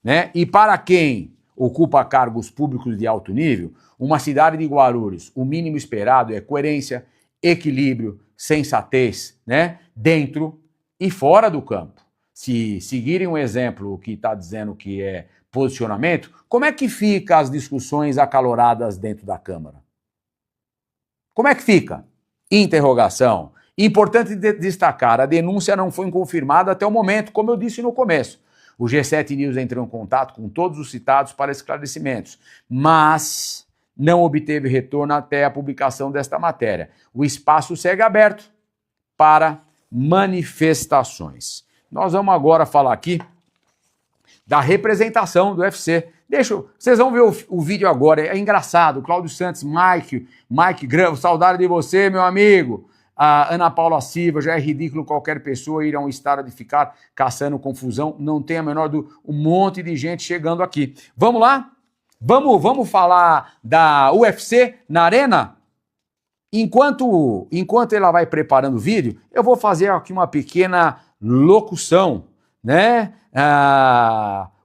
Né? E para quem ocupa cargos públicos de alto nível, uma cidade de Guarulhos, o mínimo esperado é coerência, equilíbrio, sensatez, né? Dentro e fora do campo. Se seguirem um exemplo que está dizendo que é posicionamento, como é que fica as discussões acaloradas dentro da Câmara? Como é que fica? Interrogação. Importante destacar, a denúncia não foi confirmada até o momento, como eu disse no começo. O G7 News entrou em contato com todos os citados para esclarecimentos, mas não obteve retorno até a publicação desta matéria. O espaço segue aberto para manifestações. Nós vamos agora falar aqui da representação do UFC. Vocês vão ver o vídeo agora, é engraçado. Cláudio Santos, Mike Gravo, saudade de você, meu amigo. A Ana Paula Silva, já é ridículo qualquer pessoa ir a um estádio de ficar caçando confusão. Não tem a menor dúvida. Um monte de gente chegando aqui. Vamos lá? Vamos falar da UFC na Arena? Enquanto ela vai preparando o vídeo, eu vou fazer aqui uma pequena locução, né?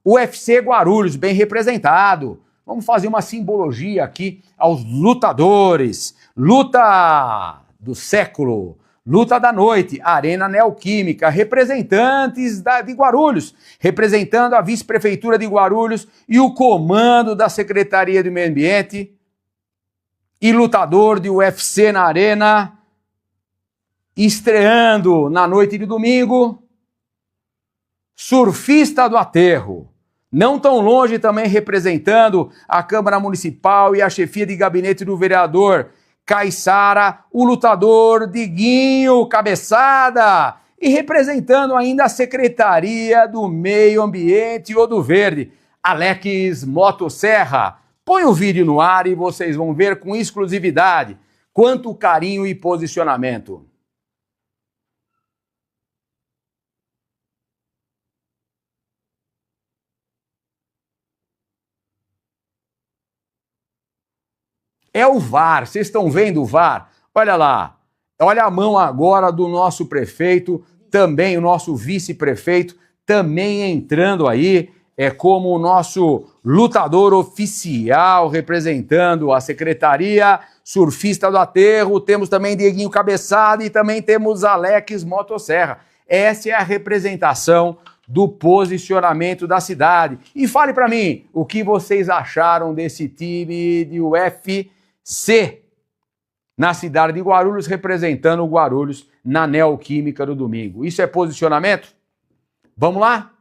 UFC Guarulhos, bem representado. Vamos fazer uma simbologia aqui aos lutadores. Luta do século, luta da noite, Arena Neoquímica, representantes de Guarulhos, representando a vice-prefeitura de Guarulhos e o comando da Secretaria do Meio Ambiente e lutador de UFC na Arena, estreando na noite de domingo, surfista do aterro, não tão longe também representando a Câmara Municipal e a chefia de gabinete do vereador Caiçara, o lutador Diguinho Cabeçada, e representando ainda a Secretaria do Meio Ambiente ou do Verde, Alex Motosserra. Põe o vídeo no ar e vocês vão ver com exclusividade quanto carinho e posicionamento. É o VAR, vocês estão vendo o VAR? Olha lá, olha a mão agora do nosso prefeito, também o nosso vice-prefeito, também entrando aí, como o nosso lutador oficial, representando a Secretaria, surfista do aterro, temos também Dieguinho Cabeçada e também temos Alex Motosserra. Essa é a representação do posicionamento da cidade. E fale para mim, o que vocês acharam desse time de UFC na cidade de Guarulhos, representando o Guarulhos na Neoquímica do domingo. Isso é posicionamento? Vamos lá?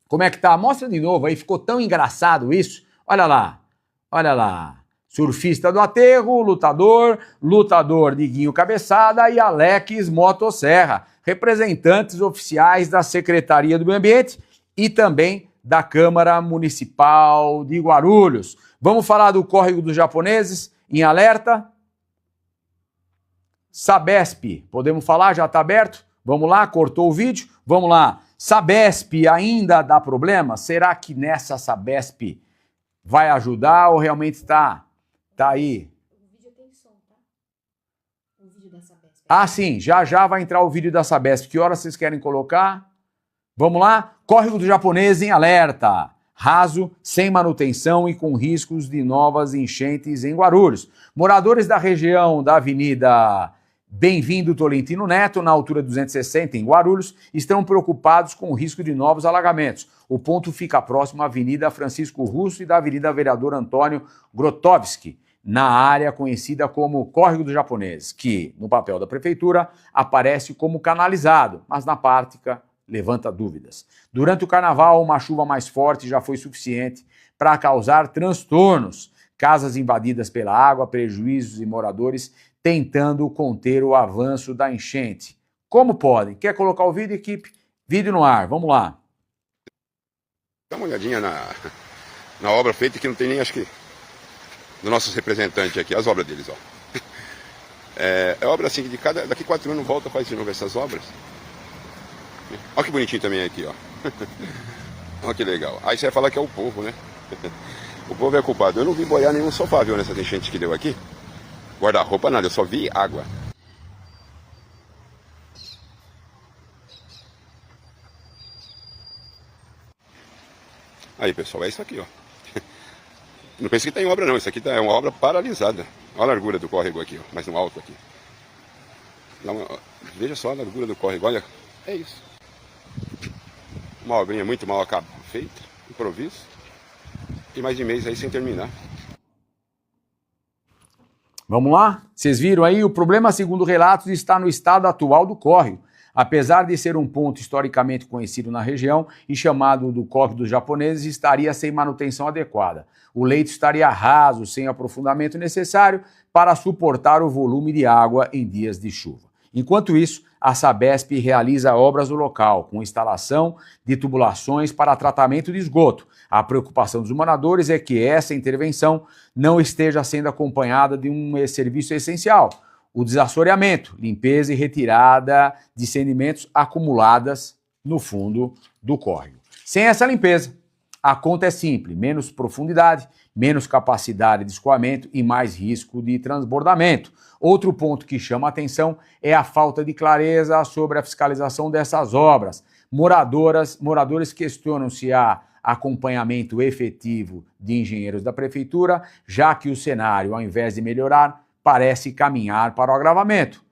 Como é que tá? Mostra de novo aí, ficou tão engraçado isso. Olha lá, olha lá. Surfista do aterro, lutador Diguinho Cabeçada e Alex Motosserra, representantes oficiais da Secretaria do Meio Ambiente e também da Câmara Municipal de Guarulhos. Vamos falar do Córrego dos Japoneses, em alerta. Sabesp, podemos falar? Já está aberto? Vamos lá, cortou o vídeo? Vamos lá. Sabesp ainda dá problema? Será que nessa Sabesp vai ajudar ou realmente está aí? O vídeo tem som, tá? O vídeo da Sabesp. Ah, sim, já vai entrar o vídeo da Sabesp. Que horas vocês querem colocar? Vamos lá? Córrego do Japonês em alerta. Raso, sem manutenção e com riscos de novas enchentes em Guarulhos. Moradores da região da Avenida Bem-vindo Tolentino Neto, na altura 260, em Guarulhos, estão preocupados com o risco de novos alagamentos. O ponto fica próximo à Avenida Francisco Russo e da Avenida Vereador Antônio Grotowski, na área conhecida como Córrego do Japonês, que, no papel da prefeitura, aparece como canalizado, mas na prática levanta dúvidas. Durante o carnaval, uma chuva mais forte já foi suficiente para causar transtornos. Casas invadidas pela água, prejuízos e moradores tentando conter o avanço da enchente. Como podem? Quer colocar o vídeo, equipe? Vídeo no ar, vamos lá. Dá uma olhadinha na obra feita, que não tem nem, acho que, dos nossos representantes aqui, as obras deles, ó. É obra assim, que daqui 4 anos volta, faz de novo essas obras. Olha que bonitinho também aqui, ó. Olha que legal. Aí você vai falar que é o povo, né? O povo é culpado. Eu não vi boiar nenhum sofá, viu, nessas enchentes que deu aqui. Guarda-roupa nada, eu só vi água. Aí, pessoal, é isso aqui, ó. Não pense que tem obra não, isso aqui é uma obra paralisada. Olha a largura do córrego aqui, ó, mais no alto aqui. Veja só a largura do córrego, olha, é isso. Uma obrinha muito mal feita, improviso. E mais de mês aí sem terminar. Vamos lá? Vocês viram aí? O problema, segundo relatos, está no estado atual do córrego. Apesar de ser um ponto historicamente conhecido na região e chamado do córrego dos japoneses, estaria sem manutenção adequada. O leito estaria raso, sem aprofundamento necessário para suportar o volume de água em dias de chuva. Enquanto isso, a Sabesp realiza obras no local, com instalação de tubulações para tratamento de esgoto. A preocupação dos moradores é que essa intervenção não esteja sendo acompanhada de um serviço essencial: o desassoreamento, limpeza e retirada de sedimentos acumuladas no fundo do córrego. Sem essa limpeza, a conta é simples: menos profundidade, menos capacidade de escoamento e mais risco de transbordamento. Outro ponto que chama a atenção é a falta de clareza sobre a fiscalização dessas obras. Moradores questionam se há acompanhamento efetivo de engenheiros da prefeitura, já que o cenário, ao invés de melhorar, parece caminhar para o agravamento.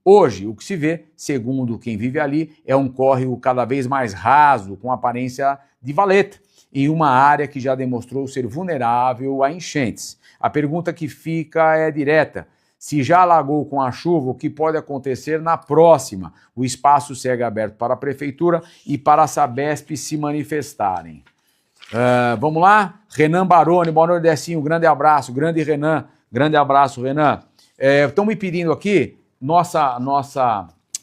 Hoje, o que se vê, segundo quem vive ali, é um córrego cada vez mais raso, com aparência de valeta, em uma área que já demonstrou ser vulnerável a enchentes. A pergunta que fica é direta: se já alagou com a chuva, o que pode acontecer na próxima? O espaço segue aberto para a prefeitura e para a Sabesp se manifestarem. Vamos lá? Renan Baroni, boa noite, Decinho, grande abraço, grande Renan, grande abraço, Renan. Estão me pedindo aqui,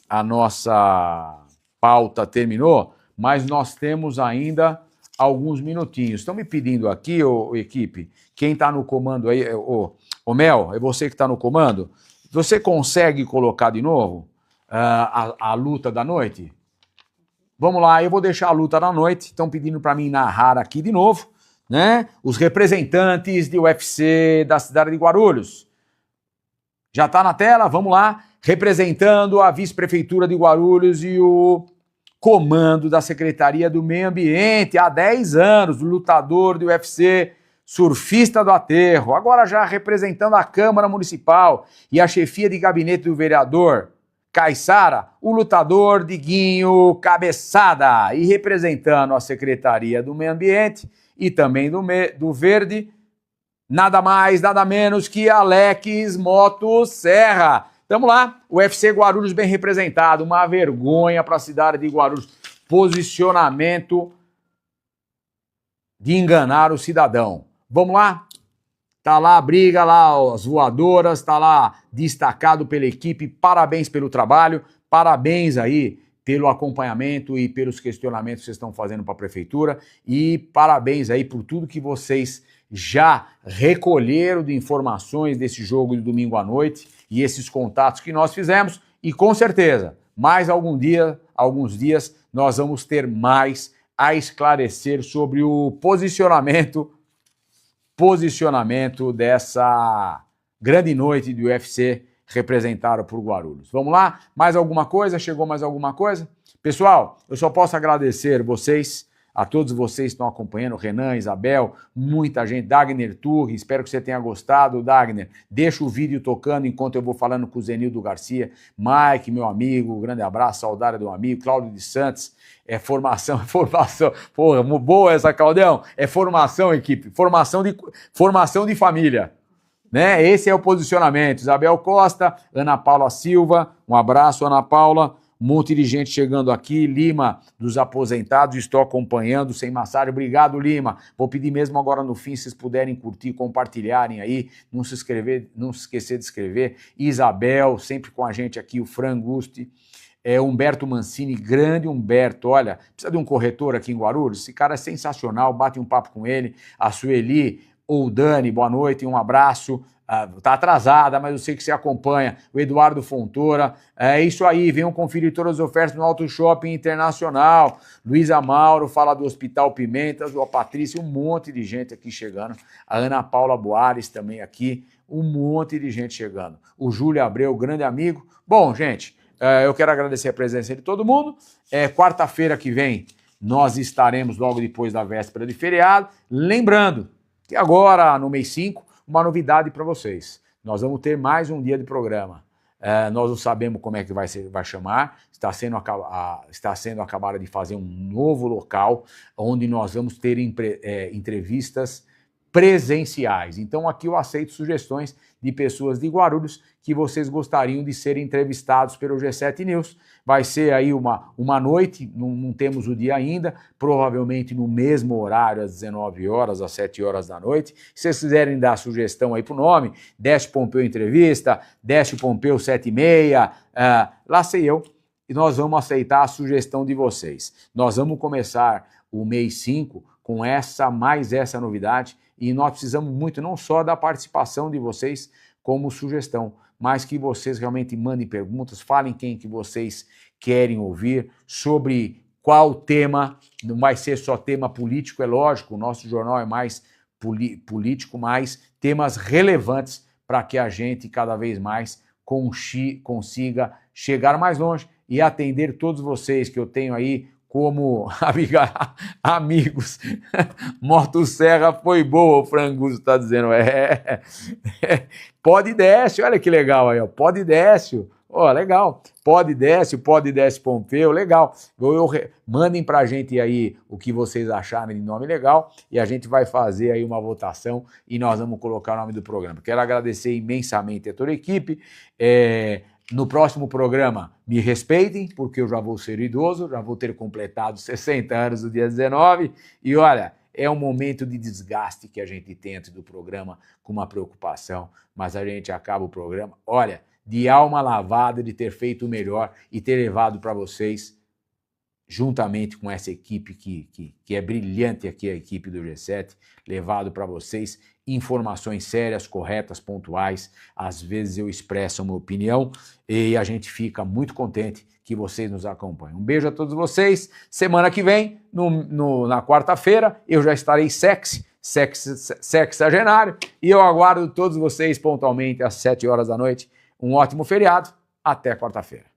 a nossa pauta terminou, mas nós temos ainda alguns minutinhos. Estão me pedindo aqui, equipe, quem está no comando aí, ô Mel, é você que está no comando? Você consegue colocar de novo a luta da noite? Vamos lá, eu vou deixar a luta da noite. Estão pedindo para mim narrar aqui de novo, né? Os representantes de UFC da cidade de Guarulhos. Já está na tela? Vamos lá. Representando a vice-prefeitura de Guarulhos e o comando da Secretaria do Meio Ambiente há 10 anos, lutador do UFC, surfista do aterro, agora já representando a Câmara Municipal e a chefia de gabinete do vereador Caiçara, o lutador Diguinho Cabeçada, e representando a Secretaria do Meio Ambiente e também do Verde, nada mais, nada menos que Alex Motosserra. Tamo lá, o UFC Guarulhos bem representado, uma vergonha para a cidade de Guarulhos, posicionamento de enganar o cidadão. Vamos lá? Tá lá a briga, lá as voadoras, tá lá destacado pela equipe, parabéns pelo trabalho, parabéns aí pelo acompanhamento e pelos questionamentos que vocês estão fazendo para a prefeitura e parabéns aí por tudo que vocês já recolheram de informações desse jogo de domingo à noite e esses contatos que nós fizemos e com certeza, mais alguns dias nós vamos ter mais a esclarecer sobre o posicionamento dessa grande noite do UFC representada por Guarulhos. Vamos lá? Mais alguma coisa? Chegou mais alguma coisa? Pessoal, eu só posso agradecer vocês, a todos vocês que estão acompanhando, Renan, Isabel, muita gente, Dagner Turri, espero que você tenha gostado, Dagner. Deixa o vídeo tocando enquanto eu vou falando com o Zenildo Garcia, Mike, meu amigo, grande abraço, saudade do amigo, Cláudio de Santos, formação, porra, boa essa, Claudião, formação, equipe, formação de família, né? Esse é o posicionamento. Isabel Costa, Ana Paula Silva, um abraço, Ana Paula, um monte de gente chegando aqui, Lima, dos aposentados, estou acompanhando, sem massagem, obrigado, Lima, vou pedir mesmo agora no fim, se vocês puderem curtir, compartilharem aí, não se esquecer de escrever, Isabel, sempre com a gente aqui, o Fran Gusti, Humberto Mancini, grande Humberto, olha, precisa de um corretor aqui em Guarulhos, esse cara é sensacional, bate um papo com ele, a Sueli ou Dani, boa noite, um abraço, tá atrasada, mas eu sei que você acompanha, o Eduardo Fontoura, é isso aí, venham conferir todas as ofertas no Auto Shopping Internacional, Luísa Mauro, fala do Hospital Pimentas, a Patrícia, um monte de gente aqui chegando, a Ana Paula Boares também aqui, um monte de gente chegando, o Júlio Abreu, grande amigo. Bom, gente, eu quero agradecer a presença de todo mundo, quarta-feira que vem nós estaremos logo depois da véspera de feriado. Lembrando que agora, no mês 5, uma novidade para vocês. Nós vamos ter mais um dia de programa. Nós não sabemos como é que vai chamar, está sendo acabado de fazer um novo local, onde nós vamos ter entrevistas presenciais. Então aqui eu aceito sugestões de pessoas de Guarulhos que vocês gostariam de ser entrevistados pelo G7 News. Vai ser aí uma noite, não temos o dia ainda, provavelmente no mesmo horário, às 19 horas, às 7 horas da noite. Se vocês quiserem dar sugestão aí pro nome, Décio Pompeu Entrevista, Décio Pompeu 76, lá sei eu, e nós vamos aceitar a sugestão de vocês. Nós vamos começar o mês 5 com mais essa novidade, e nós precisamos muito não só da participação de vocês como sugestão, mas que vocês realmente mandem perguntas, falem quem que vocês querem ouvir, sobre qual tema, não vai ser só tema político, é lógico, o nosso jornal é mais político, mas temas relevantes para que a gente cada vez mais consiga chegar mais longe e atender todos vocês que eu tenho aí como amigos. Motosserra foi boa, o Franguso está dizendo. Pode Décio, olha que legal aí, ó. Pode Décio, ó, legal. Pode Décio Pompeu, legal. Mandem pra gente aí o que vocês acharem de nome legal e a gente vai fazer aí uma votação e nós vamos colocar o nome do programa. Quero agradecer imensamente a toda a equipe. No próximo programa, me respeitem, porque eu já vou ser idoso, já vou ter completado 60 anos no dia 19, e olha, é um momento de desgaste que a gente tem dentro do programa com uma preocupação, mas a gente acaba o programa, olha, de alma lavada de ter feito o melhor e ter levado para vocês, juntamente com essa equipe que é brilhante aqui, a equipe do G7, levado para vocês informações sérias, corretas, pontuais. Às vezes eu expresso uma opinião e a gente fica muito contente que vocês nos acompanhem. Um beijo a todos vocês. Semana que vem, na quarta-feira, eu já estarei sexagenário e eu aguardo todos vocês pontualmente às 7 horas da noite. Um ótimo feriado. Até quarta-feira.